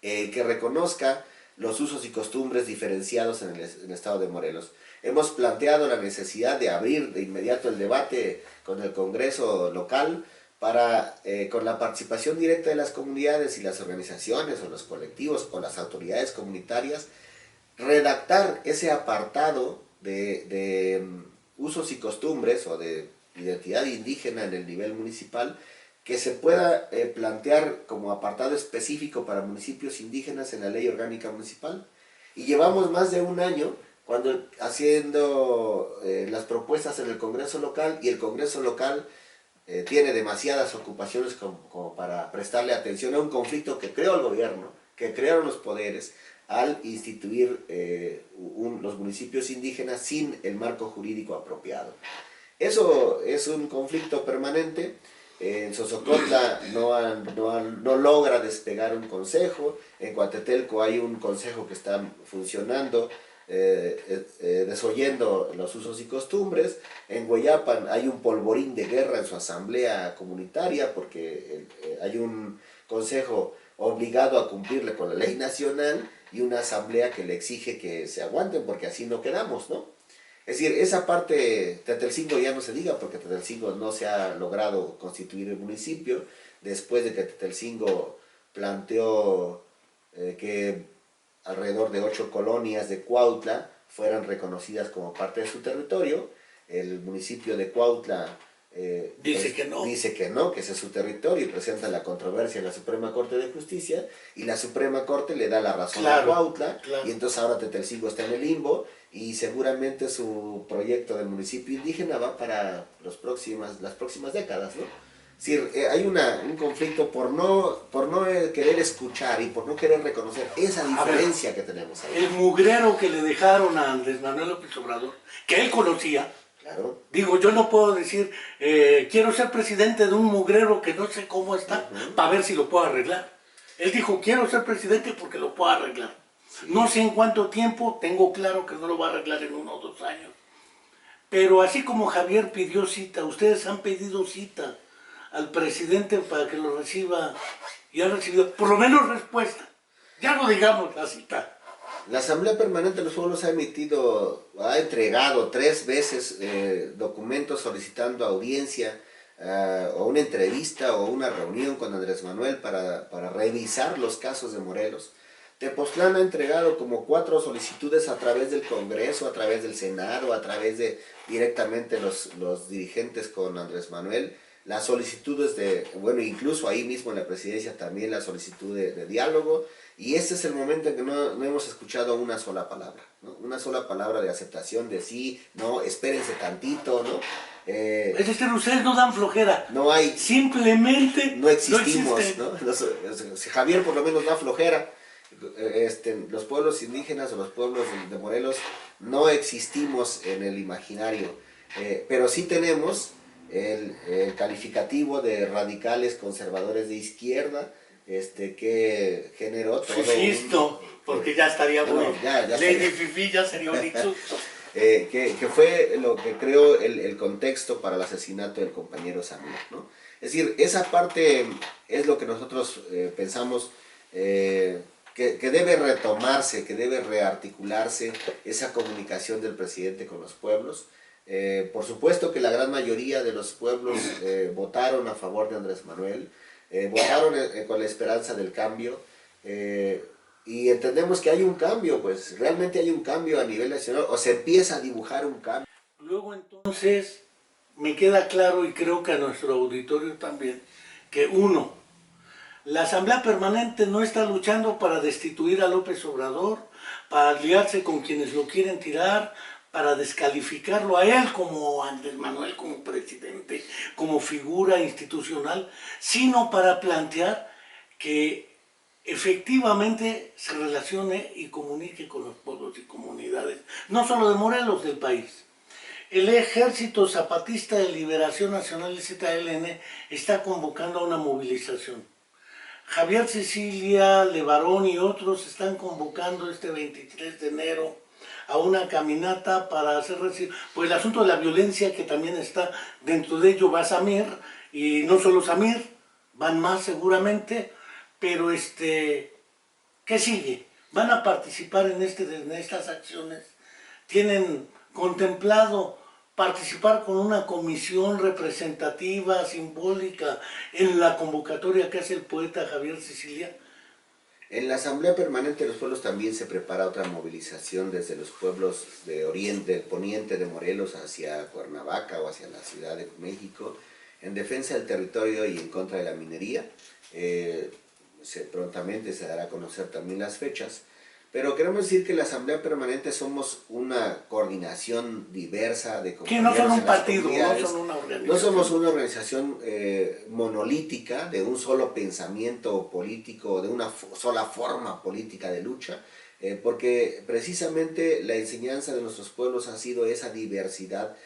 que reconozca los usos y costumbres diferenciados en el estado de Morelos. Hemos planteado la necesidad de abrir de inmediato el debate con el Congreso local para, con la participación directa de las comunidades y las organizaciones o los colectivos o las autoridades comunitarias, redactar ese apartado de usos y costumbres o de identidad indígena en el nivel municipal, que se pueda plantear como apartado específico para municipios indígenas en la ley orgánica municipal. Y llevamos más de un año haciendo las propuestas en el Congreso local, y el Congreso local tiene demasiadas ocupaciones como para prestarle atención a un conflicto que creó el gobierno, que crearon los poderes al instituir los municipios indígenas sin el marco jurídico apropiado. Eso es un conflicto permanente. En Sosocotla no logra despegar un consejo. En Coatetelco hay un consejo que está funcionando, desoyendo los usos y costumbres. En Hueyapan hay un polvorín de guerra en su asamblea comunitaria porque hay un consejo obligado a cumplirle con la ley nacional y una asamblea que le exige que se aguanten porque así no quedamos, ¿no? Es decir, esa parte, Tetelcingo ya no se diga, porque Tetelcingo no se ha logrado constituir el municipio, después de que Tetelcingo planteó que alrededor de 8 colonias de Cuautla fueran reconocidas como parte de su territorio. El municipio de Cuautla dice que no, que ese es su territorio, y presenta la controversia en la Suprema Corte de Justicia, y la Suprema Corte le da la razón a Cuautla, y entonces ahora Tetelcingo está en el limbo, y seguramente su proyecto del municipio indígena va para las próximas décadas, ¿no? Sí, hay un conflicto por no querer escuchar y por no querer reconocer esa diferencia que tenemos ahí. El mugrero que le dejaron a Andrés Manuel López Obrador, que él conocía, Claro. digo, yo no puedo decir, quiero ser presidente de un mugrero que no sé cómo está, para ver si lo puedo arreglar. Él dijo, quiero ser presidente porque lo puedo arreglar. Sí. No sé en cuánto tiempo, tengo claro que no lo va a arreglar en 1 o 2 años. Pero así como Javier pidió cita, ustedes han pedido cita al presidente para que lo reciba y han recibido por lo menos respuesta. Ya no digamos la cita. La Asamblea Permanente de los Pueblos ha entregado 3 veces documentos solicitando audiencia o una entrevista o una reunión con Andrés Manuel para revisar los casos de Morelos. Tepoztlán ha entregado como 4 solicitudes a través del Congreso, a través del Senado, a través de directamente los dirigentes con Andrés Manuel. Las solicitudes bueno, incluso ahí mismo en la presidencia también la solicitud de diálogo. Y este es el momento en que no hemos escuchado una sola palabra, ¿no? Una sola palabra de aceptación, de sí, no, espérense tantito, ¿no? Es decir, ustedes no dan flojera. No hay. Simplemente no existimos, ¿no? Javier por lo menos da flojera. Los pueblos indígenas o los pueblos de Morelos no existimos en el imaginario, pero sí tenemos el calificativo de radicales conservadores de izquierda, que generó todo porque ya estaría bueno. Lady Fifi ya sería un insulto. Que fue lo que creó el contexto para el asesinato del compañero Samir, ¿no? Es decir, esa parte es lo que nosotros pensamos que debe retomarse, que debe rearticularse esa comunicación del presidente con los pueblos. Por supuesto que la gran mayoría de los pueblos votaron a favor de Andrés Manuel, votaron con la esperanza del cambio, y entendemos que hay un cambio, pues realmente hay un cambio a nivel nacional, o se empieza a dibujar un cambio. Luego entonces me queda claro, y creo que a nuestro auditorio también, que uno, la Asamblea Permanente no está luchando para destituir a López Obrador, para aliarse con quienes lo quieren tirar, para descalificarlo a él como Andrés Manuel, como presidente, como figura institucional, sino para plantear que efectivamente se relacione y comunique con los pueblos y comunidades, no solo de Morelos, del país. El Ejército Zapatista de Liberación Nacional, el ZLN, está convocando a una movilización. Javier Sicilia, Levarón y otros están convocando este 23 de enero a una caminata para hacer pues el asunto de la violencia que también está dentro de ello. Va Samir, y no solo Samir, van más seguramente, pero ¿qué sigue? ¿Van a participar en estas acciones? ¿Tienen contemplado participar con una comisión representativa, simbólica, en la convocatoria que hace el poeta Javier Sicilia? En la Asamblea Permanente de los Pueblos también se prepara otra movilización desde los pueblos de oriente, poniente de Morelos hacia Cuernavaca o hacia la Ciudad de México, en defensa del territorio y en contra de la minería. Prontamente se dará a conocer también las fechas. Pero queremos decir que la Asamblea Permanente somos una coordinación diversa de compañeros. Que no son un partido, no son una organización. No somos una organización monolítica, de un solo pensamiento político, de una sola forma política de lucha, porque precisamente la enseñanza de nuestros pueblos ha sido esa diversidad,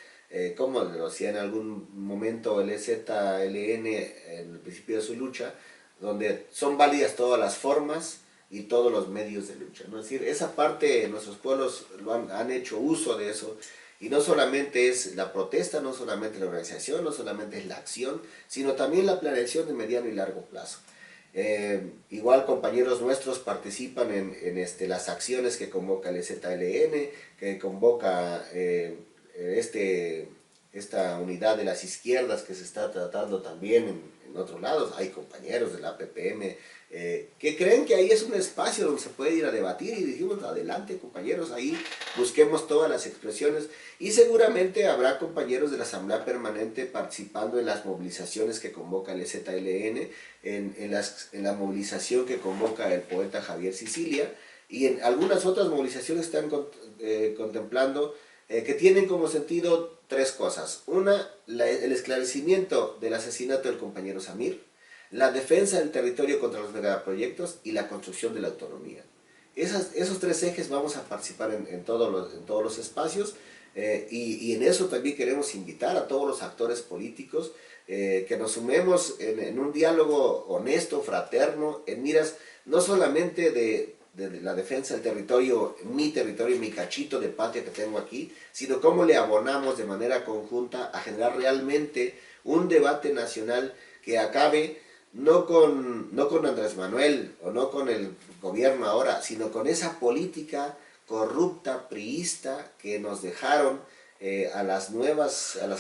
como lo decía en algún momento el ZLN en el principio de su lucha, donde son válidas todas las formas y todos los medios de lucha, ¿no? Es decir, esa parte nuestros pueblos han hecho uso de eso, y no solamente es la protesta, no solamente la organización, no solamente es la acción, sino también la planeación de mediano y largo plazo. Igual compañeros nuestros participan en las acciones que convoca el ZLN, que convoca esta unidad de las izquierdas que se está tratando también en otros lados. Hay compañeros de la APPM que creen que ahí es un espacio donde se puede ir a debatir, y dijimos, adelante compañeros, ahí busquemos todas las expresiones, y seguramente habrá compañeros de la Asamblea Permanente participando en las movilizaciones que convoca el ZLN, en la movilización que convoca el poeta Javier Sicilia, y en algunas otras movilizaciones están contemplando que tienen como sentido tres cosas. Una, el esclarecimiento del asesinato del compañero Samir, la defensa del territorio contra los megaproyectos y la construcción de la autonomía. Esos tres ejes vamos a participar en todos los espacios, y en eso también queremos invitar a todos los actores políticos que nos sumemos en un diálogo honesto, fraterno, en miras no solamente de la defensa del territorio, mi cachito de patria que tengo aquí, sino cómo le abonamos de manera conjunta a generar realmente un debate nacional que acabe no con Andrés Manuel o no con el gobierno ahora, sino con esa política corrupta, priista, que nos dejaron a las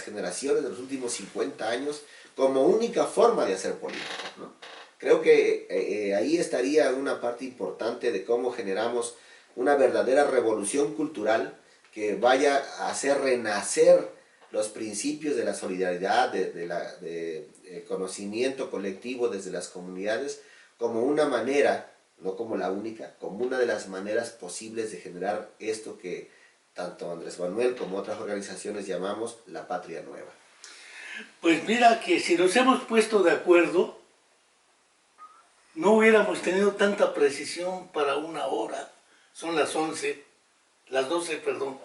generaciones de los últimos 50 años como única forma de hacer política, ¿no? Creo que ahí estaría una parte importante de cómo generamos una verdadera revolución cultural que vaya a hacer renacer los principios de la solidaridad, de conocimiento colectivo desde las comunidades, como una manera, no como la única, como una de las maneras posibles de generar esto que tanto Andrés Manuel como otras organizaciones llamamos la patria nueva. Pues mira que si nos hemos puesto de acuerdo, no hubiéramos tenido tanta precisión para una hora. Son las 12, perdón.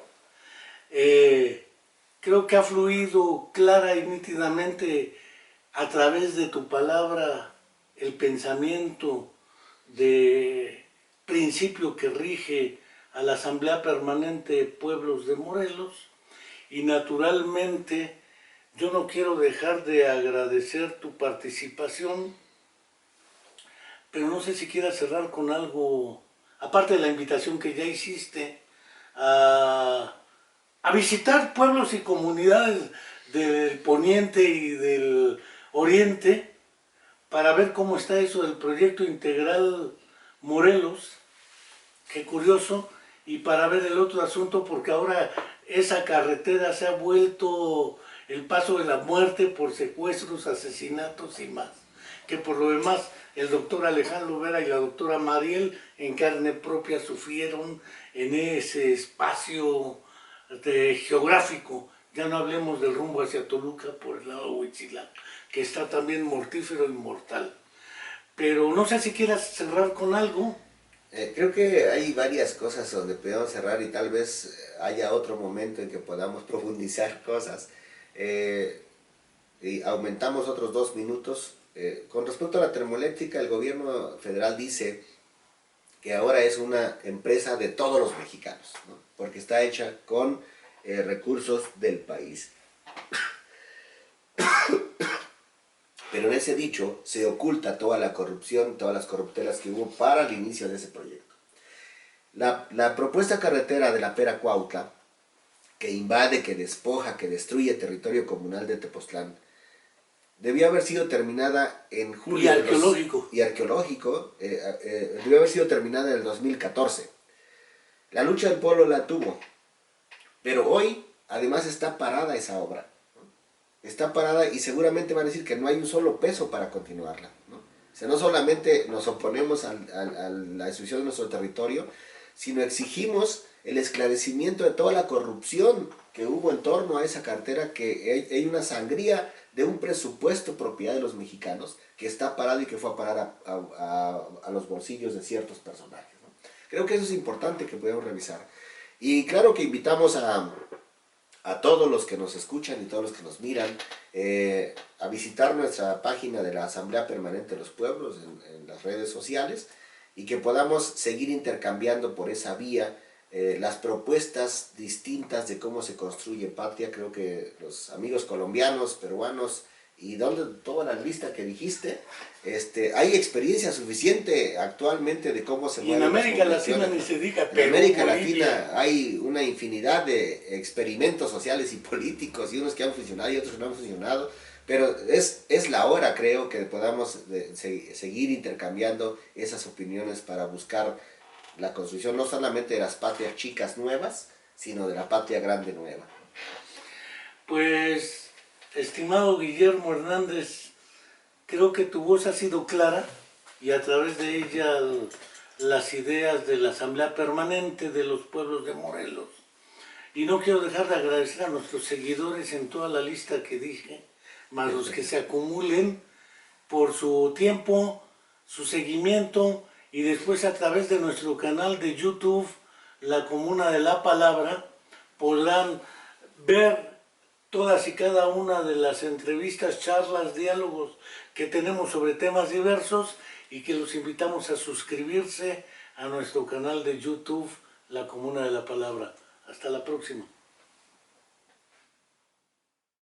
Creo que ha fluido clara y nítidamente a través de tu palabra el pensamiento de principio que rige a la Asamblea Permanente de Pueblos de Morelos, y naturalmente yo no quiero dejar de agradecer tu participación, pero no sé si quieras cerrar con algo, aparte de la invitación que ya hiciste, a visitar pueblos y comunidades del poniente y del oriente para ver cómo está eso del proyecto integral Morelos, qué curioso, y para ver el otro asunto, porque ahora esa carretera se ha vuelto el paso de la muerte por secuestros, asesinatos y más, que por lo demás el doctor Alejandro Vera y la doctora Mariel en carne propia sufrieron en ese espacio geográfico. Ya no hablemos del rumbo hacia Toluca por el lado de Huitzilán, que está también mortífero y mortal. Pero no sé si quieras cerrar con algo. Creo que hay varias cosas donde podemos cerrar y tal vez haya otro momento en que podamos profundizar cosas. Y aumentamos otros 2 minutos. Con respecto a la termoeléctrica, el gobierno federal dice que ahora es una empresa de todos los mexicanos, ¿no? Porque está hecha con recursos del país. Pero en ese dicho se oculta toda la corrupción, todas las corruptelas que hubo para el inicio de ese proyecto. La propuesta carretera de la Pera Cuautla, que invade, que despoja, que destruye el territorio comunal de Tepoztlán, debió haber sido terminada en julio. Y arqueológico. Debió haber sido terminada en el 2014. La lucha del pueblo la tuvo. Pero hoy, además, está parada esa obra. Está parada y seguramente van a decir que no hay un solo peso para continuarla, ¿no? O sea, no solamente nos oponemos a la destrucción de nuestro territorio, sino exigimos el esclarecimiento de toda la corrupción que hubo en torno a esa cartera, que hay una sangría de un presupuesto propiedad de los mexicanos que está parado y que fue a parar a los bolsillos de ciertos personajes, ¿no? Creo que eso es importante que podamos revisar. Y claro que invitamos a todos los que nos escuchan y todos los que nos miran a visitar nuestra página de la Asamblea Permanente de los Pueblos en las redes sociales, y que podamos seguir intercambiando por esa vía las propuestas distintas de cómo se construye patria. Creo que los amigos colombianos, peruanos y toda la lista que dijiste, hay experiencia suficiente actualmente de cómo se mueven. Y en América Latina ni se diga, pero en América Latina hay una infinidad de experimentos sociales y políticos, y unos que han funcionado y otros que no han funcionado, pero es la hora, creo, que podamos seguir intercambiando esas opiniones para buscar la construcción no solamente de las patrias chicas nuevas, sino de la patria grande nueva. Pues, estimado Guillermo Hernández, creo que tu voz ha sido clara, y a través de ella las ideas de la Asamblea Permanente de los Pueblos de Morelos Y no quiero dejar de agradecer a nuestros seguidores en toda la lista que dije, más los que se acumulen, por su tiempo, su seguimiento, y después a través de nuestro canal de YouTube, La Comuna de la Palabra, podrán ver todas y cada una de las entrevistas, charlas, diálogos que tenemos sobre temas diversos, y que los invitamos a suscribirse a nuestro canal de YouTube, La Comuna de la Palabra. Hasta la próxima.